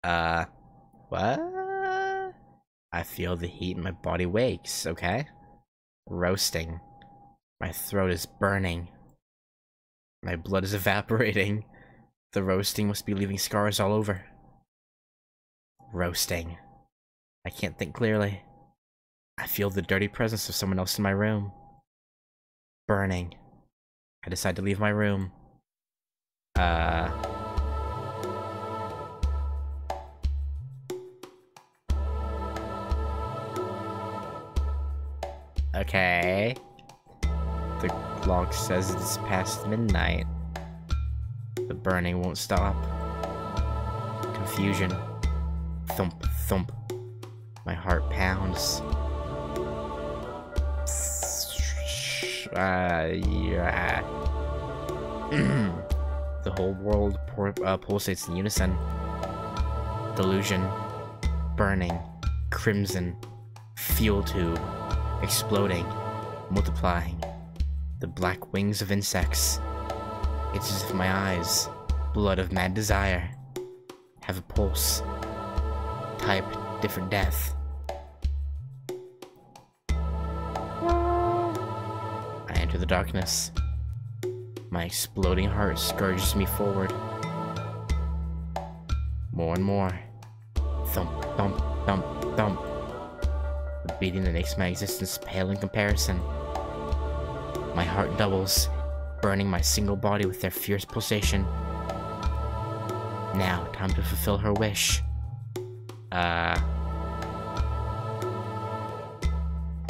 Uh, what? I feel the heat in my body wakes, okay? Roasting. My throat is burning. My blood is evaporating. The roasting must be leaving scars all over. Roasting. I can't think clearly. I feel the dirty presence of someone else in my room. Burning. I decide to leave my room. Okay. The clock says it's past midnight. The burning won't stop. Confusion. Thump, thump. My heart pounds. Yeah. The whole world pulsates in unison. Delusion. Burning. Crimson. Fuel tube. Exploding. Multiplying. The black wings of insects. It's as if my eyes, blood of mad desire, have a pulse. Type, different death. I enter the darkness. My exploding heart scourges me forward. More and more. Thump, thump, thump, thump. The beating that makes my existence pale in comparison. My heart doubles, burning my single body with their fierce pulsation. Now, time to fulfill her wish.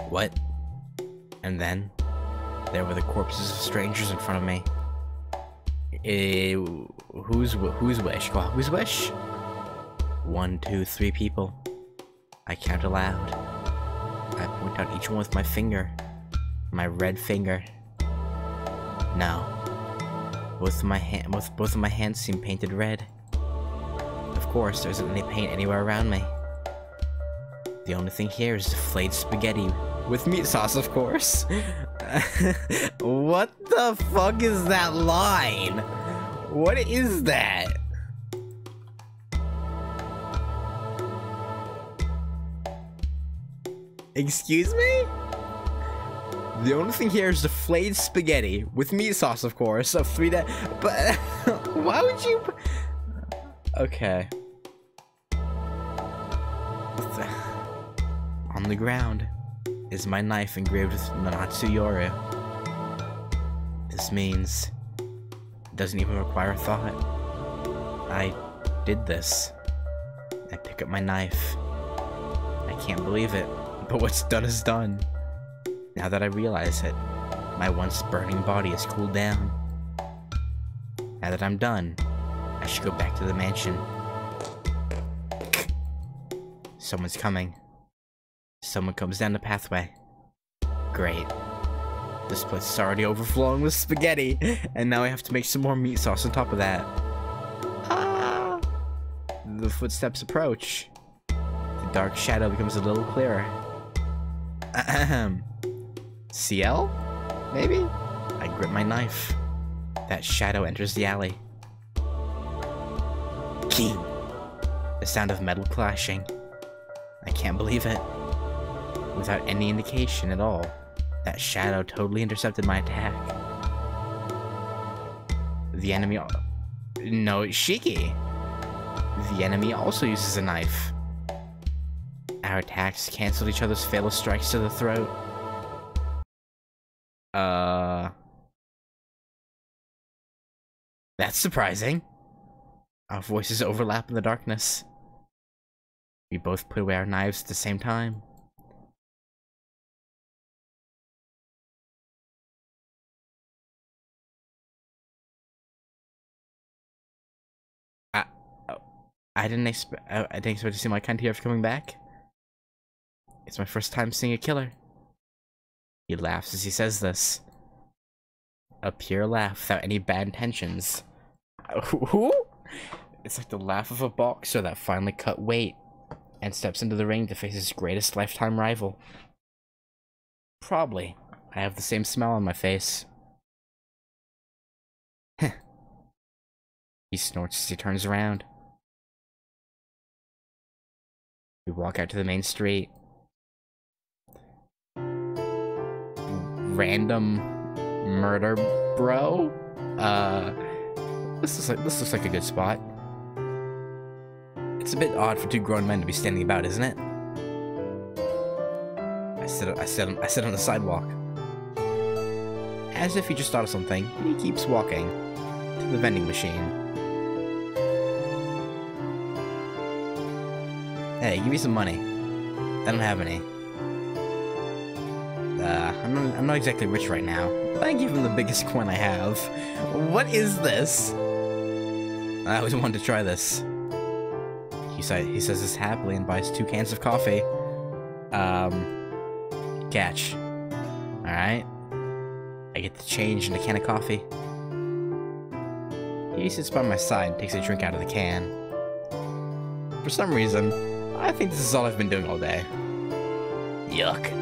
What? And then, there were the corpses of strangers in front of me. Whose wish? Kohaku's wish? 1, 2, 3 people. I count aloud. I point out each one with my finger. My red finger. No. Both of my hands seem painted red. Of course, there isn't any paint anywhere around me. The only thing here is flayed spaghetti. With meat sauce, of course. What the fuck is that line? What is that? Excuse me? The only thing here is the flayed spaghetti with meat sauce, of course, of 3 days. But why would you? Okay. On the ground is my knife engraved with Nanatsu Yoru. This means it doesn't even require thought. I did this. I pick up my knife. I can't believe it, but what's done is done. Now that I realize it, my once burning body has cooled down. Now that I'm done, I should go back to the mansion. Someone's coming. Someone comes down the pathway. Great. This place is already overflowing with spaghetti, and now I have to make some more meat sauce on top of that. Ah! The footsteps approach. The dark shadow becomes a little clearer. Ahem. CL? Maybe? I grip my knife. That shadow enters the alley. King! The sound of metal clashing. I can't believe it. Without any indication at all, that shadow totally intercepted my attack. The enemy... No, Shiki! The enemy also uses a knife. Our attacks canceled each other's fatal strikes to the throat. That's surprising. Our voices overlap in the darkness. We both put away our knives at the same time. I didn't expect to see my kind here coming back. It's my first time seeing a killer. He laughs as he says this. A pure laugh without any bad intentions. Who? It's like the laugh of a boxer that finally cut weight and steps into the ring to face his greatest lifetime rival. Probably. I have the same smile on my face. He snorts as he turns around. We walk out to the main street. Random murder bro? This looks like a good spot. It's a bit odd for two grown men to be standing about, isn't it? I sit on the sidewalk. As if he just thought of something, he keeps walking to the vending machine. Hey, give me some money. I don't have any. I'm not exactly rich right now, but I give him the biggest coin I have. What is this? I always wanted to try this. He says this happily and buys 2 cans of coffee. Catch. Alright. I get the change and a can of coffee. He sits by my side and takes a drink out of the can. For some reason, I think this is all I've been doing all day. Yuck.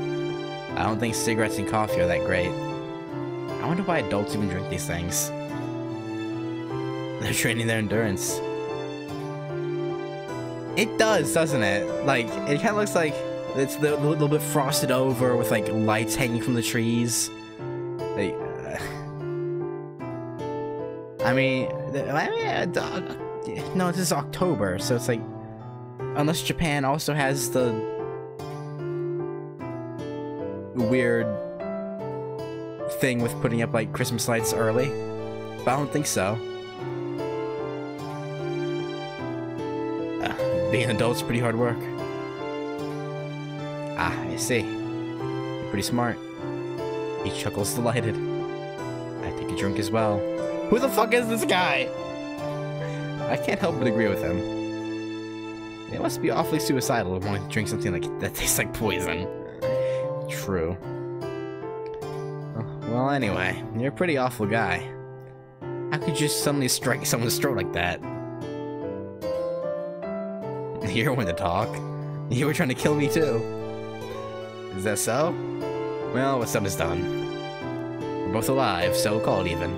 I don't think cigarettes and coffee are that great. I wonder why adults even drink these things. They're training their endurance. It does, doesn't it? Like, it kind of looks like it's a little bit frosted over with, like, lights hanging from the trees. Like, no, this is October, so it's like, unless Japan also has the weird thing with putting up, like, Christmas lights early, but I don't think so. Being an adult's pretty hard work. Ah, I see. You're pretty smart. He chuckles delighted. I take a drink as well. Who the fuck is this guy? I can't help but agree with him. It must be awfully suicidal to want to drink something that tastes like poison. True. Well, anyway, you're a pretty awful guy. How could you just suddenly strike someone's throat like that? You're one to talk. You were trying to kill me too. Is that so? Well, what's done is done. We're both alive, so called even.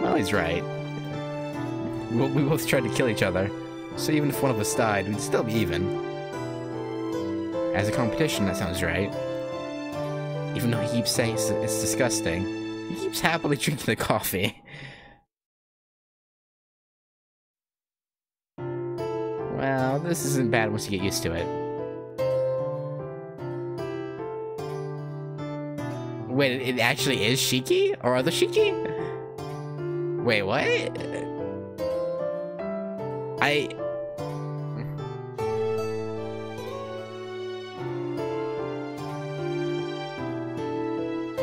Well, he's right. We both tried to kill each other, so even if one of us died, we'd still be even. As a competition, that sounds right. Even though he keeps saying it's disgusting, he keeps happily drinking the coffee. Well, this isn't bad once you get used to it. Wait, it actually is Shiki? Or other Shiki? Wait, what?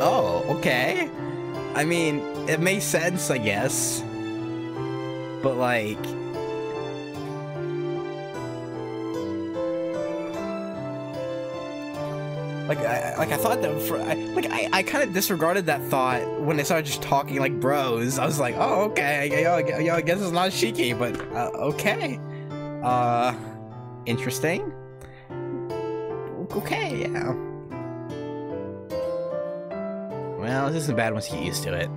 Oh, okay. I mean, it makes sense, I guess. But, like... I thought that I kind of disregarded that thought when they started just talking like bros. I was like, oh, okay, I guess it's not Shiki, but okay. Interesting. Okay, yeah. Well, this isn't bad once you get used to it.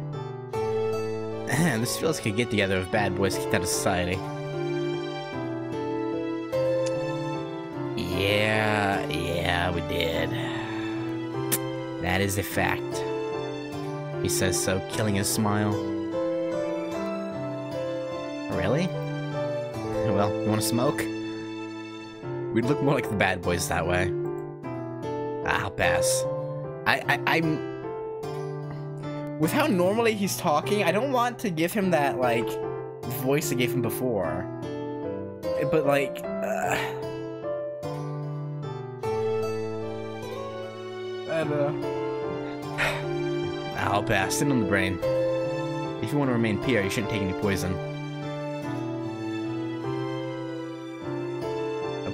This feels like a get-together of bad boys kicked out of society. Yeah, we did. That is a fact. He says so, killing his smile. Really? Well, you wanna smoke? We'd look more like the bad boys that way. I'll pass. I'm... With how normally he's talking, I don't want to give him that, like, voice I gave him before. But, like, I'll pass. Sit on the brain. If you want to remain pure, you shouldn't take any poison.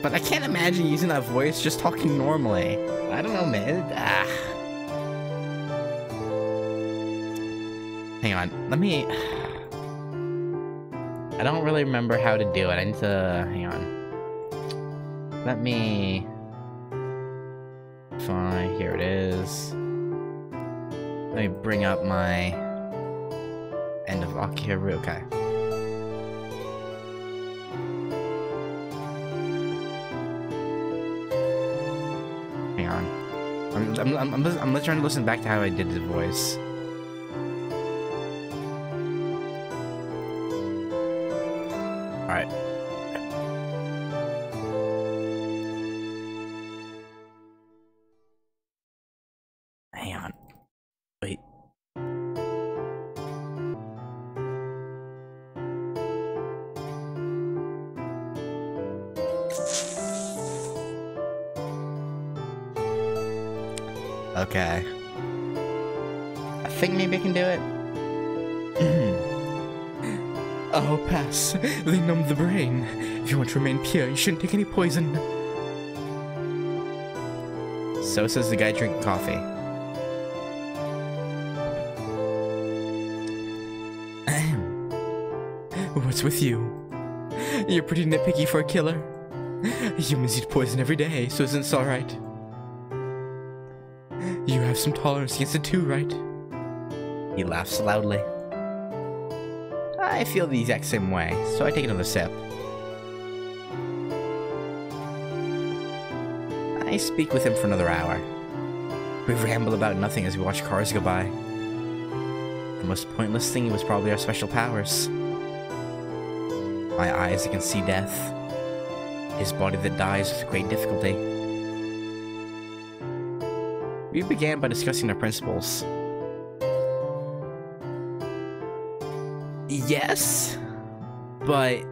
But I can't imagine using that voice just talking normally. I don't know, man. Hang on. Let me... I don't really remember how to do it. I need to... Hang on. Let me... Fine, here it is. Let me bring up my end of Akiharu. Okay. on. I'm trying to listen back to how I did the voice. Alright. Hang on. Wait. Okay. I think maybe I can do it. Oh, pass. They numb the brain. If you want to remain pure, you shouldn't take any poison. So says the guy drinking coffee. What's with you? You're pretty nitpicky for a killer. Humans eat poison every day, so isn't it alright? You have some tolerance against it too, right? He laughs loudly. I feel the exact same way, so I take another sip. I speak with him for another hour. We ramble about nothing as we watch cars go by. The most pointless thing was probably our special powers. My eyes that can see death. His body that dies with great difficulty. We began by discussing our principles. Yes, but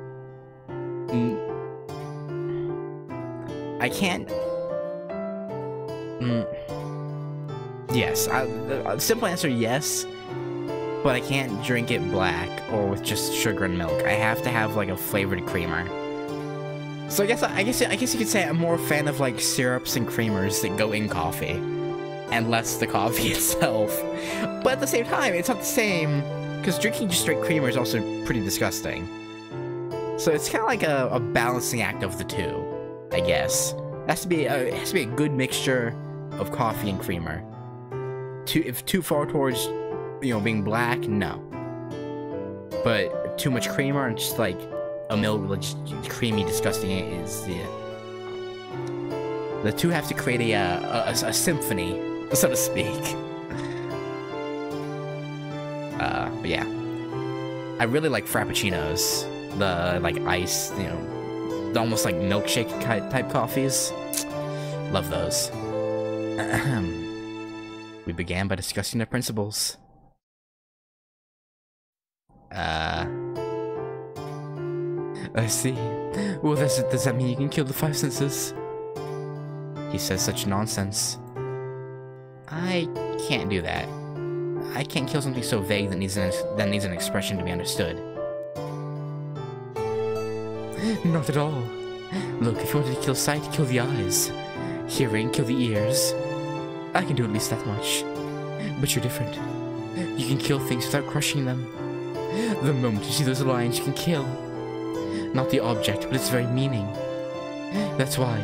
I can't. Yes, the simple answer yes, but I can't drink it black or with just sugar and milk. I have to have like a flavored creamer. So I guess you could say I'm more a fan of like syrups and creamers that go in coffee, and less the coffee itself. But at the same time, it's not the same. Because drinking just straight creamer is also pretty disgusting. So it's kind of like a balancing act of the two, I guess. It has to be a good mixture of coffee and creamer. If too far towards, you know, being black, no. But too much creamer and just like a milk, like just creamy, disgusting is yeah. The two have to create a symphony, so to speak. But yeah, I really like frappuccinos, the like ice, you know, the almost like milkshake type coffees. Love those. We began by discussing our principles. I see. Well, does that mean you can kill the five senses? He says such nonsense. I can't do that. I can't kill something so vague that needs an expression to be understood. Not at all. Look, if you wanted to kill sight, kill the eyes. Hearing, kill the ears. I can do at least that much. But you're different. You can kill things without crushing them. The moment you see those lines, you can kill. Not the object, but its very meaning. That's why,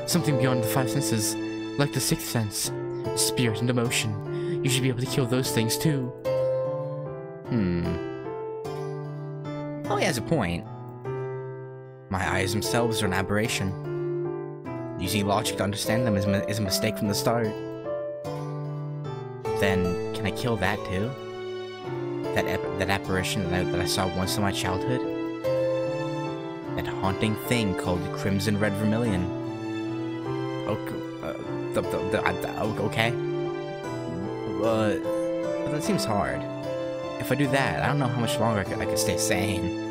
something beyond the five senses, like the sixth sense, spirit and emotion, you should be able to kill those things too. Oh, he has a point. My eyes themselves are an aberration. Using logic to understand them is a mistake from the start. Then, can I kill that too? That apparition that I saw once in my childhood? That haunting thing called Crimson Red Vermilion. Okay. But that seems hard. If I do that, I don't know how much longer I could stay sane.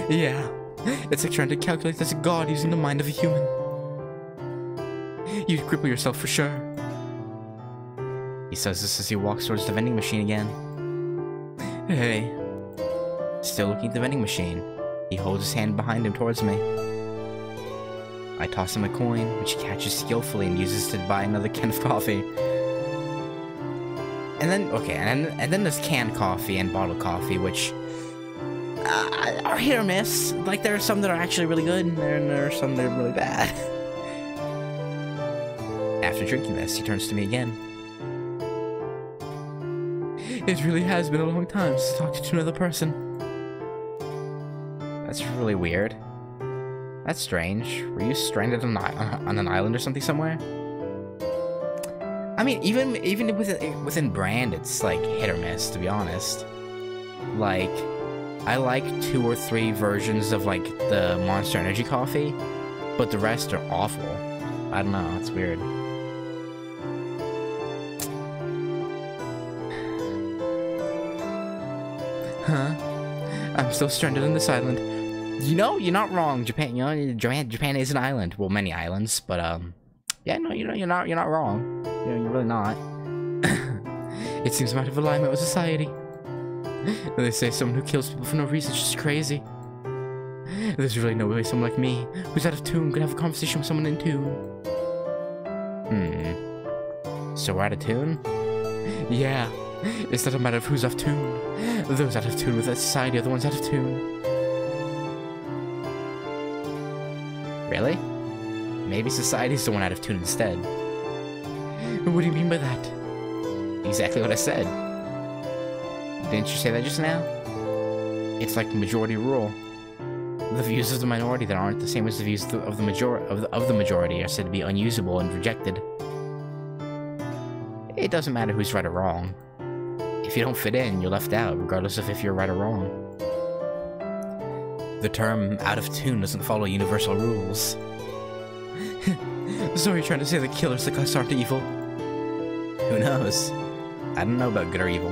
Yeah, it's like trying to calculate as a god using the mind of a human. You'd cripple yourself for sure. He says this as he walks towards the vending machine again. Hey. Still looking at the vending machine. He holds his hand behind him towards me. I toss him a coin, which he catches skillfully and uses to buy another can of coffee. And then, okay, and then there's canned coffee and bottled coffee, which are hit or miss. Like, there are some that are actually really good, and there are some that are really bad. After drinking this, he turns to me again. It really has been a long time since I talked to another person. That's really weird. That's strange. Were you stranded on an island or something somewhere? I mean, even within brand, it's like hit or miss, to be honest. Like, I like 2 or 3 versions of like the Monster Energy coffee, but the rest are awful. I don't know, it's weird. Huh? I'm still stranded on this island. You know, you're not wrong, Japan. You know, Japan is an island. Well, many islands, but yeah, no, you know, you're not wrong. You know, you're really not. It seems I'm out of alignment with society. They say someone who kills people for no reason is just crazy. There's really no way someone like me, who's out of tune, could have a conversation with someone in tune. So we're out of tune? Yeah. It's not a matter of who's off tune. Those out of tune with that society are the ones out of tune. Really? Maybe society's the one out of tune instead. What do you mean by that? Exactly what I said. Didn't you say that just now? It's like majority rule. The views of the minority that aren't the same as the views of the majority are said to be unusable and rejected. It doesn't matter who's right or wrong. If you don't fit in, you're left out, regardless of if you're right or wrong. The term out of tune doesn't follow universal rules. So you're trying to say the killers like us aren't evil? Who knows? I don't know about good or evil.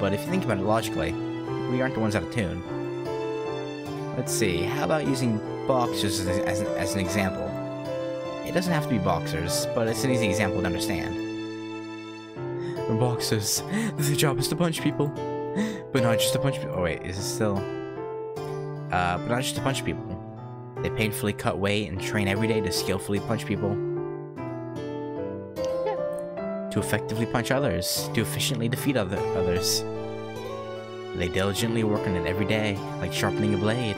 But if you think about it logically, we aren't the ones out of tune. Let's see, how about using boxers as an example? It doesn't have to be boxers, but it's an easy example to understand. Boxers, their job is to punch people. But not just to punch people. Oh wait, is it still? But not just to punch people. They painfully cut weight and train every day to skillfully punch people. Yeah. To effectively punch others, to efficiently defeat others. They diligently work on it every day, like sharpening a blade.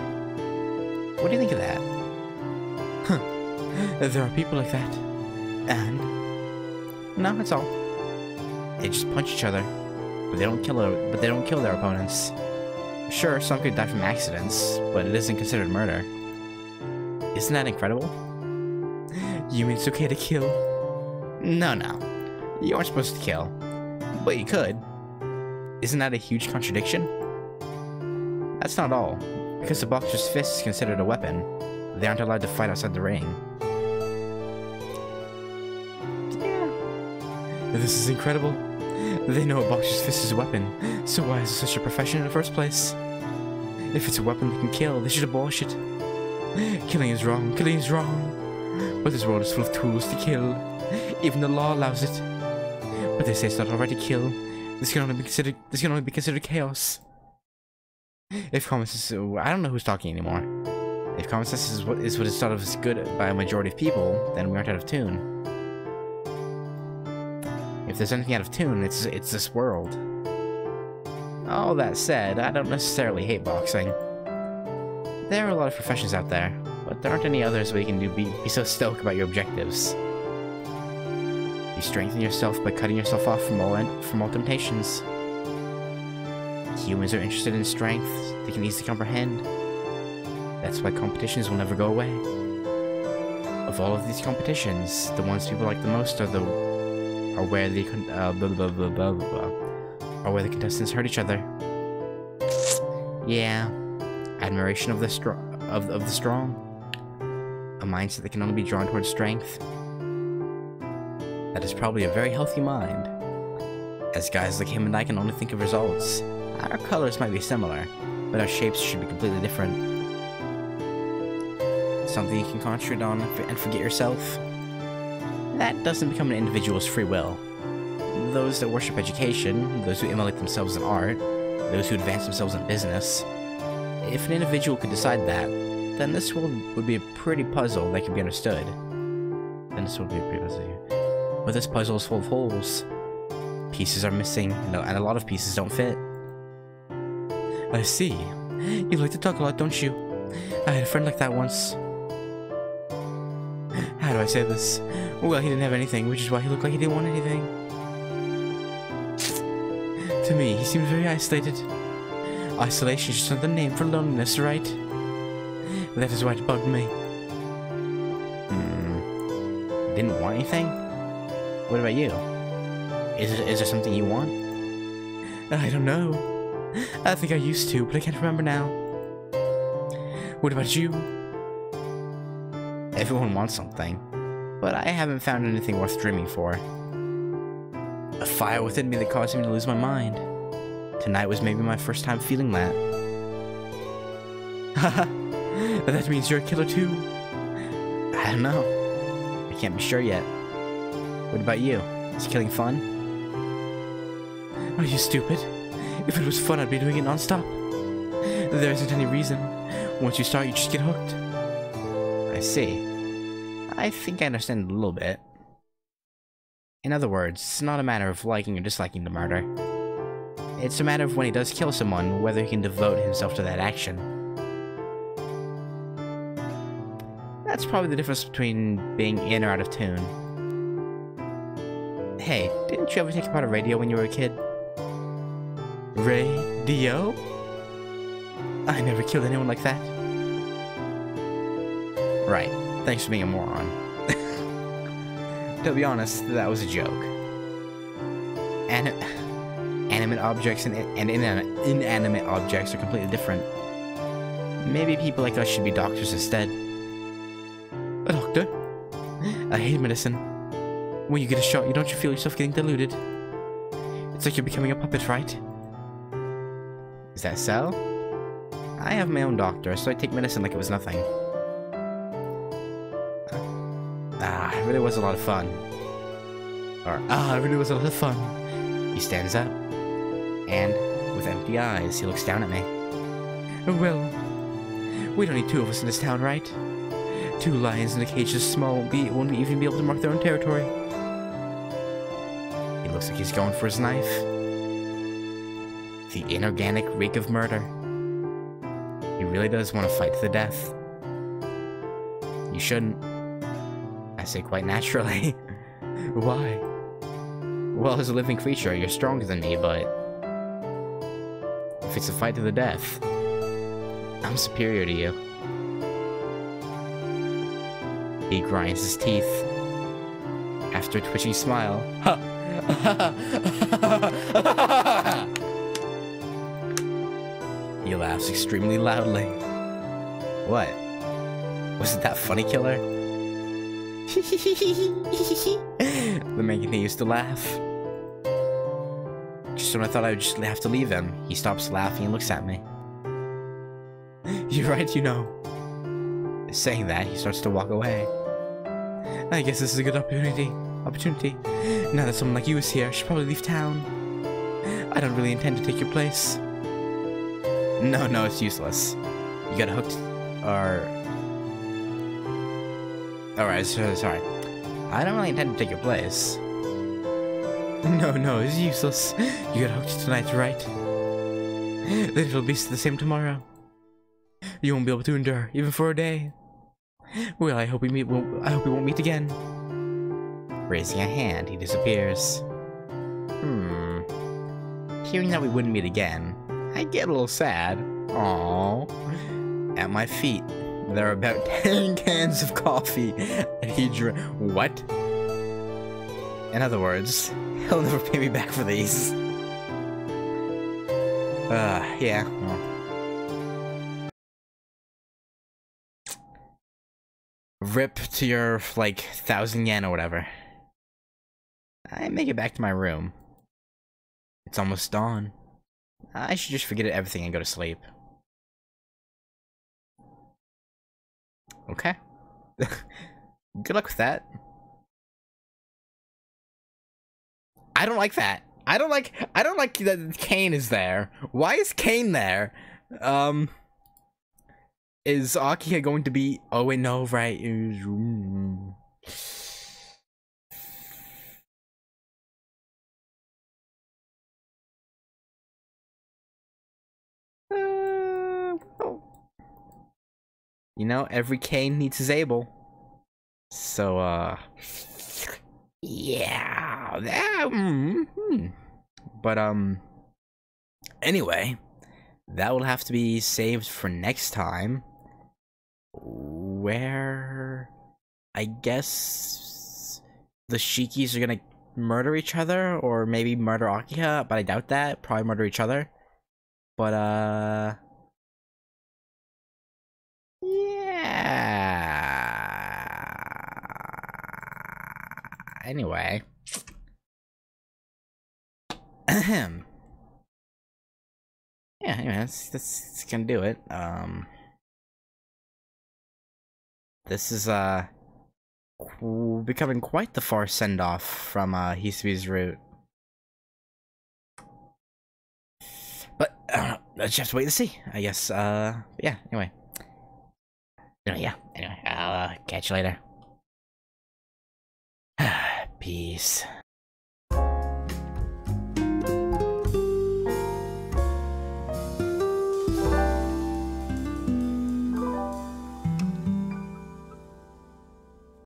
What do you think of that? Huh. There are people like that. And? No, that's all. They just punch each other, but they don't kill their opponents. Sure, some could die from accidents, but it isn't considered murder. Isn't that incredible? You mean it's okay to kill? No. You aren't supposed to kill. But you could. Isn't that a huge contradiction? That's not all. Because the boxer's fist is considered a weapon, they aren't allowed to fight outside the ring. Yeah. This is incredible. They know a boxer's fist is a weapon, so why is it such a profession in the first place? If it's a weapon that can kill, they should abolish it. Killing is wrong, but this world is full of tools to kill. Even the law allows it. But they say it's not alright to kill. This can only be considered chaos. If common sense, I don't know who's talking anymore. If common sense is what is thought of as good by a majority of people, then we aren't out of tune. If there's anything out of tune, it's this world. All that said, I don't necessarily hate boxing. There are a lot of professions out there, but there aren't any others where you can be so stoic about your objectives. You strengthen yourself by cutting yourself off from all temptations. Humans are interested in strength they can easily comprehend. That's why competitions will never go away. Of all of these competitions, the ones people like the most are where the contestants hurt each other. Yeah, admiration of the strong, a mindset that can only be drawn towards strength. That is probably a very healthy mind, as guys like him and I can only think of results. Our colors might be similar, but our shapes should be completely different. Something you can concentrate on and forget yourself. That doesn't become an individual's free will. Those that worship education, those who immolate themselves in art, those who advance themselves in business. If an individual could decide that, then this world would be a pretty puzzle that can be understood. But this puzzle is full of holes. Pieces are missing, and a lot of pieces don't fit. I see. You like to talk a lot, don't you? I had a friend like that once. How do I say this? Well, he didn't have anything, which is why he looked like he didn't want anything. To me, he seemed very isolated. Isolation is just another name for loneliness, right? That is why it bugged me. Didn't want anything? What about you? Is there something you want? I don't know. I think I used to, but I can't remember now. What about you? Everyone wants something, but I haven't found anything worth dreaming for. A fire within me that caused me to lose my mind. Tonight was maybe my first time feeling that. Haha, that means you're a killer too. I don't know. I can't be sure yet. What about you? Is killing fun? Are you stupid? If it was fun, I'd be doing it non-stop. There isn't any reason. Once you start, you just get hooked. I see. I think I understand a little bit. In other words, it's not a matter of liking or disliking the murder. It's a matter of when he does kill someone, whether he can devote himself to that action. That's probably the difference between being in or out of tune. Hey, didn't you ever take apart a radio when you were a kid? Radio? I never killed anyone like that. Right, thanks for being a moron. To be honest, that was a joke. Animate objects and inanimate objects are completely different. Maybe people like us should be doctors instead. A doctor? I hate medicine. When you get a shot, don't you feel yourself getting diluted? It's like you're becoming a puppet, right? Is that so? I have my own doctor, so I take medicine like it was nothing. It really was a lot of fun. It really was a lot of fun. He stands up, and with empty eyes, he looks down at me. Well, we don't need two of us in this town, right? Two lions in a cage this small won't even be able to mark their own territory. He looks like he's going for his knife. The inorganic reek of murder. He really does want to fight to the death. You shouldn't. I say quite naturally. Why? Well, as a living creature, you're stronger than me, but if it's a fight to the death, I'm superior to you. He grinds his teeth. After a twitching smile, he laughs extremely loudly. What? Wasn't that funny, killer? The man continues to laugh. Just when I thought I would just have to leave him, he stops laughing and looks at me. You're right, you know. Saying that, he starts to walk away. I guess this is a good opportunity. Now that someone like you is here, I should probably leave town. I don't really intend to take your place. No, it's useless. You got hooked, or... Alright, sorry. I don't really intend to take your place. No, it's useless. You got hooked tonight, right? Then it'll be the same tomorrow. You won't be able to endure, even for a day. Well, I hope we won't meet again. Raising a hand, he disappears. Hearing that we wouldn't meet again, I get a little sad. Aww. At my feet, there are about 10 cans of coffee that he drank. What? In other words, he'll never pay me back for these. Yeah. Well. Rip to your, 1,000 yen or whatever. I make it back to my room. It's almost dawn. I should just forget everything and go to sleep. Okay. Good luck with that. I don't like that. I don't like that Kane is there. Why is Kane there? Is Akiha going to be... Oh wait, no, right. You know, every Kane needs his Abel. So, yeah, But, anyway, that will have to be saved for next time. where I guess the Shikis are gonna murder each other, or maybe murder Akiha, but I doubt that. Probably murder each other. But yeah. Anyway. Ahem. Yeah, anyway, that's gonna do it. This is becoming quite the far send-off from Hisui's route. But let's just wait to see, I guess. Yeah, anyway. Anyway, I'll catch you later. Peace.